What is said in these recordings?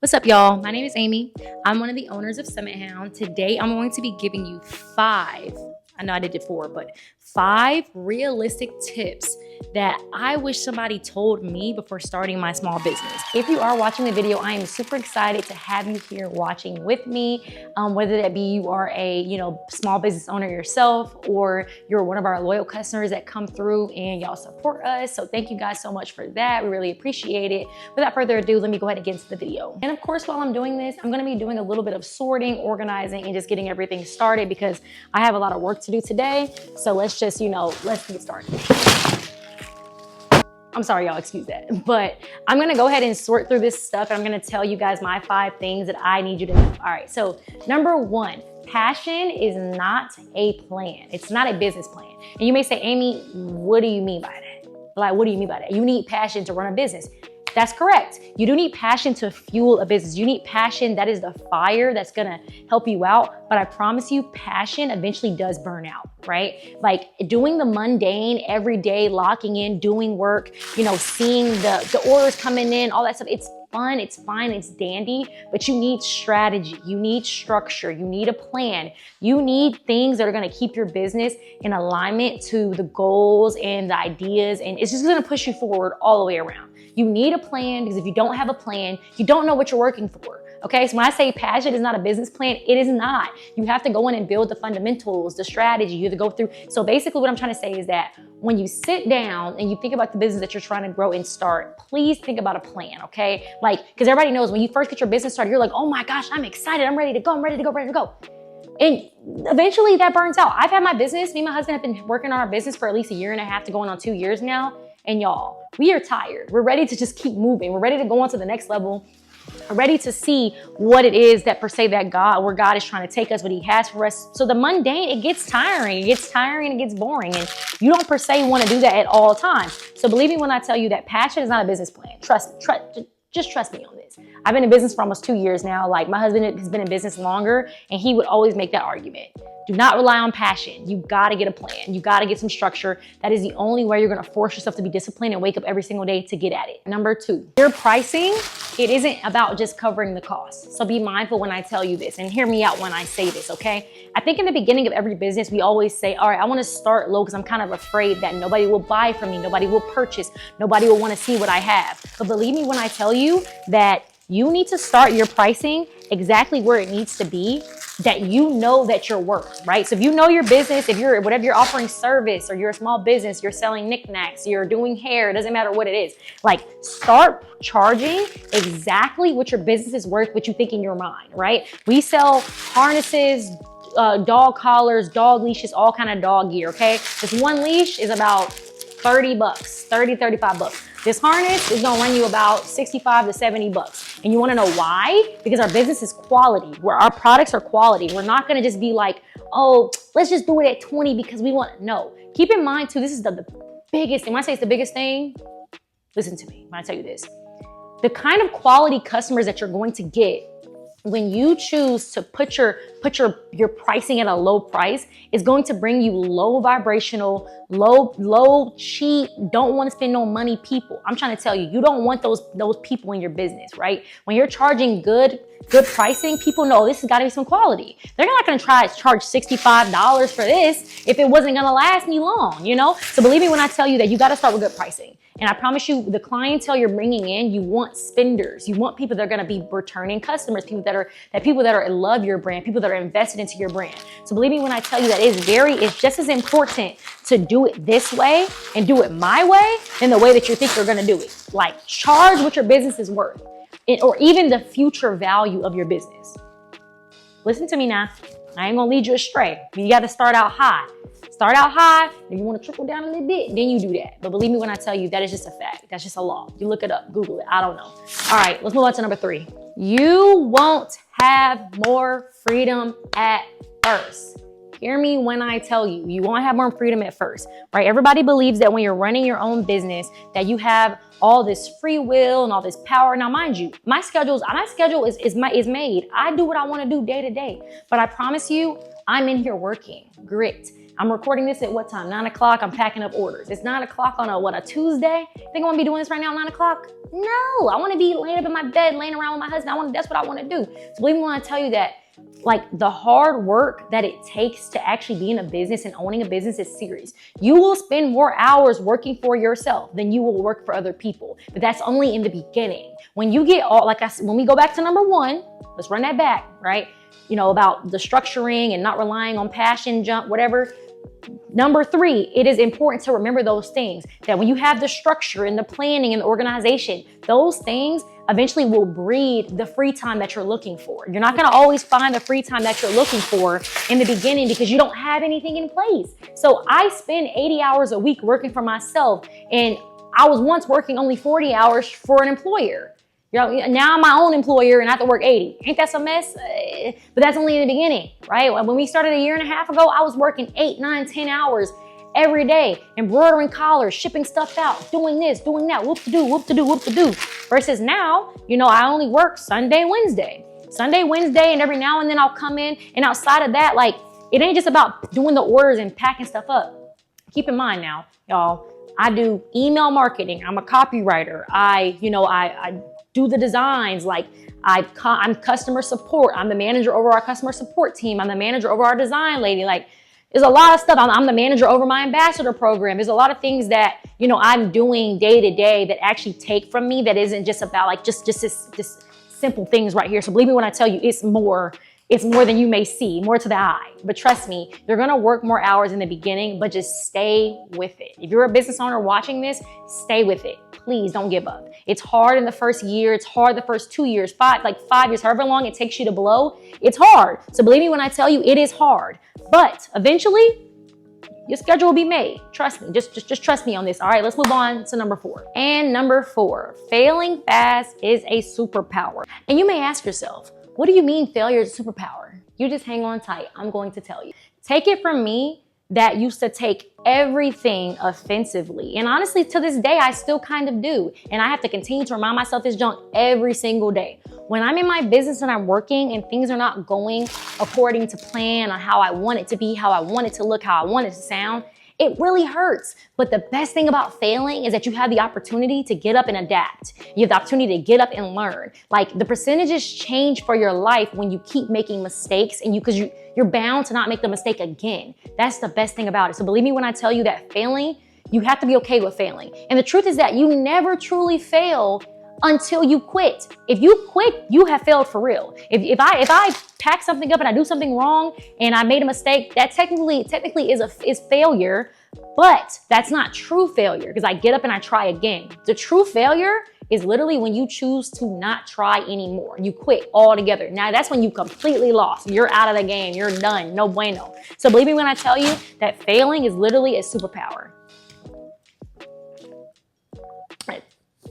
What's up, y'all? My name is Amy. I'm one of the owners of Hound. Today, I'm going to be giving you I know I did it 4, but 5 realistic tips that I wish somebody told me before starting my small business. If you are watching the video, I am super excited to have you here watching with me, whether that be you are a small business owner yourself, or you're one of our loyal customers that come through and y'all support us. So thank you guys so much for that. We really appreciate it. Without further ado, let me go ahead and get into the video. And of course, while I'm doing this, I'm gonna be doing a little bit of sorting, organizing, and just getting everything started because I have a lot of work to do today. So let's just, let's get started. I'm sorry, y'all, excuse that. But I'm gonna go ahead and sort through this stuff, and I'm gonna tell you guys my 5 things that I need you to know. All right, so number 1, passion is not a plan. It's not a business plan. And you may say, Amy, what do you mean by that? Like, what do you mean by that? You need passion to run a business. That's correct. You do need passion to fuel a business. You need passion. That is the fire that's gonna help you out. But I promise you, passion eventually does burn out, right? Like doing the mundane every day, locking in, doing work, seeing the orders coming in, all that stuff. It's fun, it's fine, it's dandy, but you need strategy, you need structure, you need a plan, you need things that are gonna keep your business in alignment to the goals and the ideas, and it's just gonna push you forward all the way around. You need a plan, because if you don't have a plan, you don't know what you're working for. Okay, so when I say passion is not a business plan, it is not. You have to go in and build the fundamentals, the strategy, you have to go through. So basically what I'm trying to say is that when you sit down and you think about the business that you're trying to grow and start, please think about a plan, okay? Like, because everybody knows when you first get your business started, you're like, oh my gosh, I'm excited, I'm ready to go, I'm ready to go, ready to go. And eventually that burns out. I've had my business, me and my husband have been working on our business for at least 1.5 years to going on 2 years now. And y'all, we are tired. We're ready to just keep moving. We're ready to go on to the next level. We're ready to see what it is that per se that where God is trying to take us, what he has for us. So the mundane, it gets tiring. It gets tiring, it gets boring. And you don't per se want to do that at all times. So believe me when I tell you that passion is not a business plan. Just trust me on this. I've been in business for almost 2 years now. Like my husband has been in business longer, and he would always make that argument. Do not rely on passion. You gotta get a plan. You gotta get some structure. That is the only way you're gonna force yourself to be disciplined and wake up every single day to get at it. Number 2, your pricing, it isn't about just covering the costs. So be mindful when I tell you this, and hear me out when I say this, okay? I think in the beginning of every business, we always say, all right, I wanna start low because I'm kind of afraid that nobody will buy from me, nobody will purchase, nobody will wanna see what I have. But believe me when I tell you that you need to start your pricing exactly where it needs to be, that you know that you're worth, right? So if you know your business, if you're, whatever you're offering service, or you're a small business, you're selling knickknacks, you're doing hair, it doesn't matter what it is. Like start charging exactly what your business is worth, what you think in your mind, right? We sell harnesses, dog collars, dog leashes, all kind of dog gear, okay? This one leash is about 30 bucks, 30, 35 bucks. This harness is gonna run you about 65 to 70 bucks. And you wanna know why? Because our business is quality, where our products are quality. We're not gonna just be like, oh, let's just do it at 20 because we want, no. Keep in mind too, this is the biggest thing. When I say it's the biggest thing, listen to me when I tell you this. The kind of quality customers that you're going to get when you choose to put your pricing at a low price is going to bring you low vibrational, low, cheap, don't want to spend no money people. I'm trying to tell you, you don't want those people in your business, right? When you're charging good pricing, people know this has got to be some quality. They're not going to try to charge $65 for this if it wasn't going to last me long, So believe me when I tell you that you got to start with good pricing. And I promise you, the clientele you're bringing in, you want spenders. You want people that are going to be returning customers, people that are love your brand, people that are invested into your brand. So believe me when I tell you that it's just as important to do it this way and do it my way than the way that you think you're going to do it. Like charge what your business is worth, or even the future value of your business. Listen to me now. I ain't gonna lead you astray. You got to start out high. Start out high. If you want to trickle down a little bit, then you do that. But believe me when I tell you, that is just a fact. That's just a law. You look it up, Google it. I don't know. All right, let's move on to number 3. You won't have more freedom at first. Hear me when I tell you, you won't have more freedom at first, right? Everybody believes that when you're running your own business, that you have all this free will and all this power. Now, mind you, my schedule is made. I do what I want to do day to day. But I promise you, I'm in here working. Grit. I'm recording this at what time? 9 o'clock. I'm packing up orders. It's 9 o'clock on a Tuesday? Think I want to be doing this right now at 9 o'clock? No, I want to be laying up in my bed, laying around with my husband. That's what I want to do. So believe me when I tell you that, like, the hard work that it takes to actually be in a business and owning a business is serious. You will spend more hours working for yourself than you will work for other people. But that's only in the beginning. When you get all, like I said, when we go back to number one, let's run that back, right? You know, about the structuring and not relying on passion, jump, whatever. Number three, it is important to remember those things, that when you have the structure and the planning and the organization, those things eventually will breed the free time that you're looking for. You're not going to always find the free time that you're looking for in the beginning because you don't have anything in place. So I spend 80 hours a week working for myself, and I was once working only 40 hours for an employer. You know, now I'm my own employer and I have to work 80. Ain't that some mess? But that's only in the beginning, right? When we started a year and a half ago, I was working 8, 9, 10 hours every day, embroidering collars, shipping stuff out, doing this, doing that, whoop-to-do, whoop-to-do, whoop-to-do. Versus now, you know, I only work Sunday, Wednesday, and every now and then I'll come in. And outside of that, like, it ain't just about doing the orders and packing stuff up. Keep in mind now, y'all, I do email marketing. I'm a copywriter. I do the designs, like I'm customer support. I'm the manager over our customer support team. I'm the manager over our design lady. Like, there's a lot of stuff. I'm the manager over my ambassador program. There's a lot of things that, you know, I'm doing day to day that actually take from me, that isn't just about like just this simple things right here. So believe me when I tell you, it's more than you may see, more to the eye. But trust me, you're gonna work more hours in the beginning, but just stay with it. If you're a business owner watching this, stay with it. Please don't give up. It's hard in the first year. It's hard the first 2 years, 5 years, however long it takes you to blow. It's hard. So believe me when I tell you, it is hard. But eventually, your schedule will be made. Trust me. Just trust me on this. All right, let's move on to number 4. And number 4, failing fast is a superpower. And you may ask yourself, what do you mean failure is a superpower? You just hang on tight. I'm going to tell you. Take it from me that used to take everything offensively. And honestly, to this day, I still kind of do. And I have to continue to remind myself this junk every single day. When I'm in my business and I'm working and things are not going according to plan on how I want it to be, how I want it to look, how I want it to sound, it really hurts. But the best thing about failing is that you have the opportunity to get up and adapt. You have the opportunity to get up and learn. Like, the percentages change for your life when you keep making mistakes, and because you're bound to not make the mistake again. That's the best thing about it. So believe me when I tell you that failing, you have to be okay with failing. And the truth is that you never truly fail until you quit. If you quit, you have failed for real. If I pack something up and I do something wrong and I made a mistake, that technically is failure, but that's not true failure, because I get up and I try again. The true failure is literally when you choose to not try anymore. You quit altogether. Now that's when you completely lost. You're out of the game. You're done. No bueno. So believe me when I tell you that failing is literally a superpower.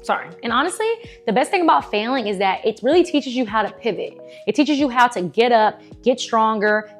Sorry. And honestly, the best thing about failing is that it really teaches you how to pivot. It teaches you how to get up, get stronger,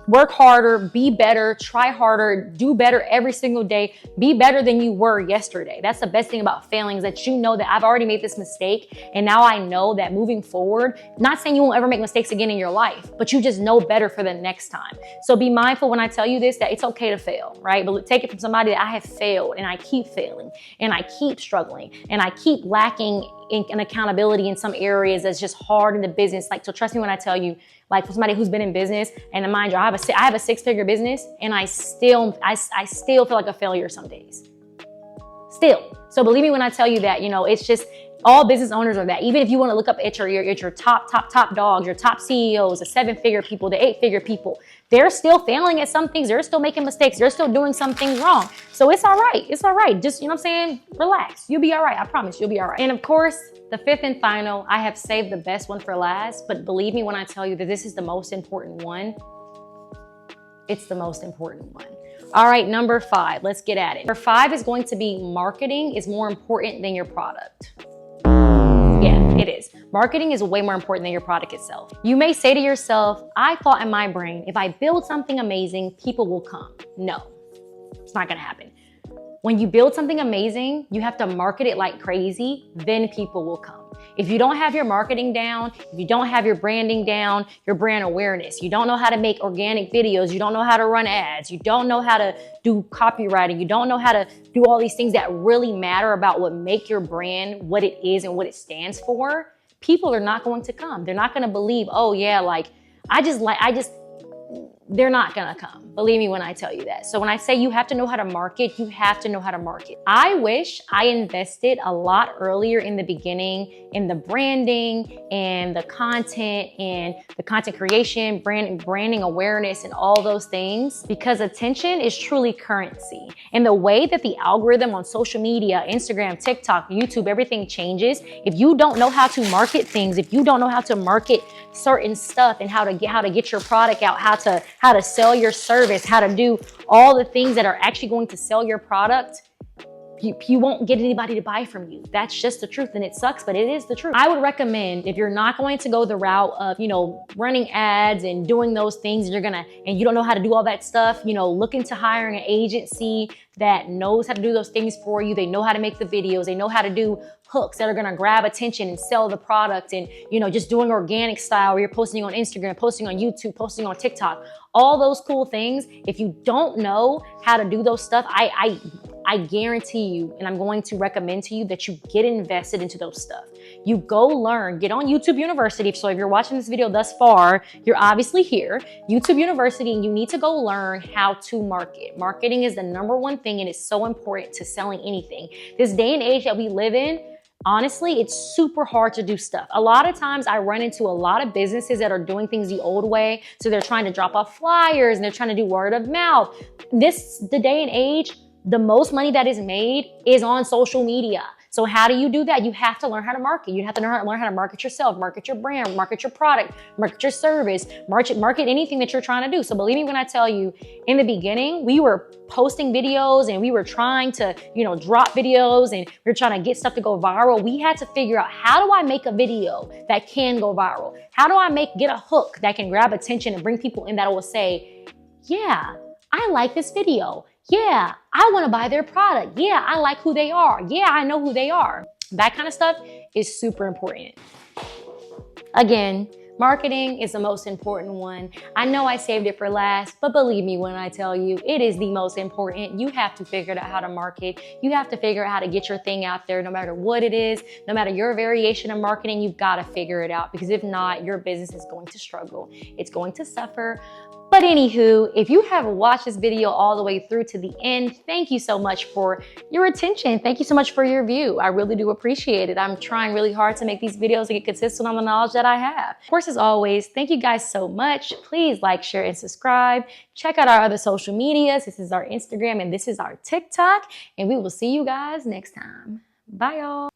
work harder, be better, try harder, do better every single day, be better than you were yesterday. That's the best thing about failing, is that you know that I've already made this mistake, and now I know that moving forward, not saying you won't ever make mistakes again in your life, but you just know better for the next time. So be mindful when I tell you this, that it's okay to fail, right? But take it from somebody that I have failed, and I keep failing, and I keep struggling, and I keep lacking in accountability in some areas that's just hard in the business. Like, so trust me when I tell you, like, for somebody who's been in business, and mind you, I have a 6-figure business, and I still feel like a failure some days. Still. So believe me when I tell you that, you know, it's just, all business owners are that. Even if you want to look up at your top dogs, your top CEOs, the 7-figure people, the 8-figure people, they're still failing at some things. They're still making mistakes. They're still doing some things wrong. So it's all right. It's all right. Just, you know what I'm saying? Relax. You'll be all right. I promise you'll be all right. And of course, the 5th and final, I have saved the best one for last, but believe me when I tell you that this is the most important one. It's the most important one. All right, number 5, let's get at it. Number 5 is going to be marketing is more important than your product. Yeah, it is. Marketing is way more important than your product itself. You may say to yourself, I thought in my brain, if I build something amazing, people will come. No, it's not gonna happen. When you build something amazing, you have to market it like crazy, then people will come. If you don't have your marketing down, if you don't have your branding down, your brand awareness, you don't know how to make organic videos, you don't know how to run ads, you don't know how to do copywriting, you don't know how to do all these things that really matter about what make your brand what it is and what it stands for, people are not going to come. They're not going to believe, oh yeah, they're not gonna come. Believe me when I tell you that. So when I say you have to know how to market, you have to know how to market. I wish I invested a lot earlier in the beginning in the branding and the content creation, branding awareness and all those things, because attention is truly currency. And the way that the algorithm on social media, Instagram, TikTok, YouTube, everything changes. If you don't know how to market things, if you don't know how to market certain stuff and how to get your product out, how to sell your service, how to do all the things that are actually going to sell your product, you won't get anybody to buy from you. That's just the truth, and it sucks, but it is the truth. I would recommend, if you're not going to go the route of, running ads and doing those things, and you don't know how to do all that stuff, look into hiring an agency that knows how to do those things for you. They know how to make the videos. They know how to do hooks that are gonna grab attention and sell the product, and just doing organic style where you're posting on Instagram, posting on YouTube, posting on TikTok, all those cool things. If you don't know how to do those stuff, I guarantee you, and I'm going to recommend to you that you get invested into those stuff. You go learn, get on YouTube University. So if you're watching this video thus far, you're obviously here, YouTube University, and you need to go learn how to market. Marketing is the #1 thing, and it's so important to selling anything. This day and age that we live in, honestly, it's super hard to do stuff. A lot of times I run into a lot of businesses that are doing things the old way. So they're trying to drop off flyers and they're trying to do word of mouth. The day and age, the most money that is made is on social media. So how do you do that? You have to learn how to market. You have to learn how to market yourself, market your brand, market your product, market your service, market anything that you're trying to do. So believe me when I tell you, in the beginning, we were posting videos and we were trying to, drop videos, and we were trying to get stuff to go viral. We had to figure out, how do I make a video that can go viral? How do I get a hook that can grab attention and bring people in that will say, yeah, I like this video. Yeah, I want to buy their product. Yeah, I like who they are. Yeah, I know who they are. That kind of stuff is super important. Again, marketing is the most important one. I know I saved it for last, but believe me when I tell you, it is the most important. You have to figure out how to market. You have to figure out how to get your thing out there, no matter what it is, no matter your variation of marketing, you've got to figure it out, because if not, your business is going to struggle. It's going to suffer. But anywho, if you have watched this video all the way through to the end, thank you so much for your attention. Thank you so much for your view. I really do appreciate it. I'm trying really hard to make these videos and get consistent on the knowledge that I have. Of course, as always, thank you guys so much. Please like, share, and subscribe. Check out our other social medias. This is our Instagram and this is our TikTok. And we will see you guys next time. Bye, y'all.